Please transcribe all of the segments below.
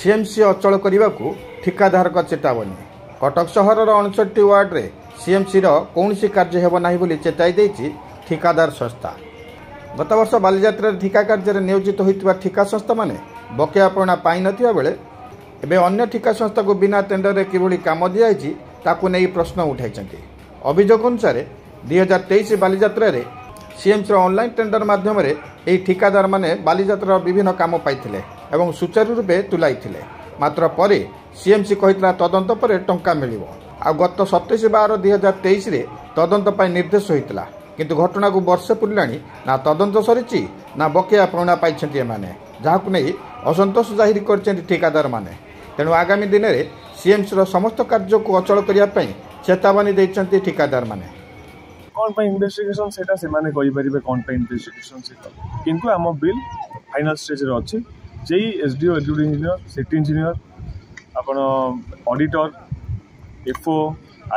CMC अचल करने को ठिकादार चेतावनी। कटक सहर 59 वार्ड में सीएमसी कौन कार्य हेब ना बोली चेताई देछि ठिकादार संस्था। गत वर्ष बालीजात्रा ठिका कार्य नियोजित होता ठिका संस्था माने बकेया पाउना पाई नथिबा बेले एबे अन्य ठिका संस्था को बिना टेंडर किभली काम दियाछि ताकू नहीं प्रश्न उठाइछन्ति। अभियोग अनुसार 2023 बालीजात्रा रे सीएमसी ऑनलाइन टेंडर माध्यम यही ठिकादार माने बालीजात्रा विभिन्न काम पाइथिले एवं सुचारू रूपे तुलाइथिले। मात्र परे सीएमसी कहितला तदंत पर टंका मिलिबो। आ गत 27/12/2023 रे तदंत पाई निर्देश होइतला, किंतु घटना को वर्षे पुरलाणी ना तदंत सरिछि ना बकेया पाउना पाइछन्ति एमाने, जाहाकु नै असंतोष जाहिर करछन्ति ठिकादार माने। तेणु आगामी दिन में सीएमसी समस्त कार्य को अचल करने पर चेतावनी देइछन्ति ठिकादार माने। कौन पे इन्वेस्टिगेशन सेटा से माने कहि परिबे कौन पे इन्वेस्टिगेशन सेटा, किंतु आम बिल फाइनल स्टेज रे अछि। JE SDO executive engineer city engineer आपण auditor FO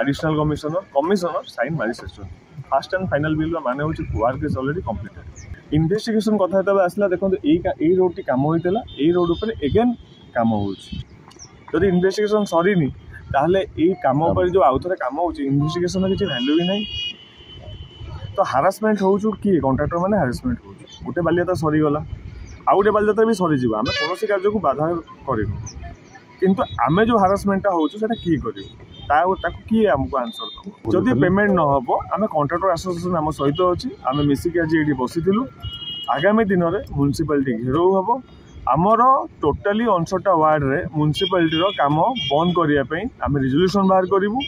additional commissioner sign मारी section fast and final bill माने होछि work is already completed. Investigation कथा तबे आसला देखो एई रोड टी काम होइतला, एई रोड ऊपर अगेन काम होछि। जदि इन्वेस्टिगेशन सरीनी ताहले एई काम पर जो आउथरे काम होछि इन्वेस्टिगेशन किछि वैल्यू ही नहीं। तो हारासमेंट हो किए कॉन्ट्राक्टर मैंने हारासमेंट हो गोटे बालियाता सरीगला आउ गोटे बालियाता भी सरीज आम कौन कार्य को बाधा करूँ, किंतु आमे जो हारासमेंटा हो किए कर किए आमको आंसर दब। जदि पेमेंट न हम आम कॉन्ट्राक्टर एसोसिएशन आम सहित अच्छी आम मिसिक आज ये बसीलु। आगामी दिन में म्युनिसिपालिटी घेराव हम आमर टोटाली 59 वार्ड रे म्युनिसिपालिटी काम बंद करने आम रिजोल्यूशन बाहर करूँ।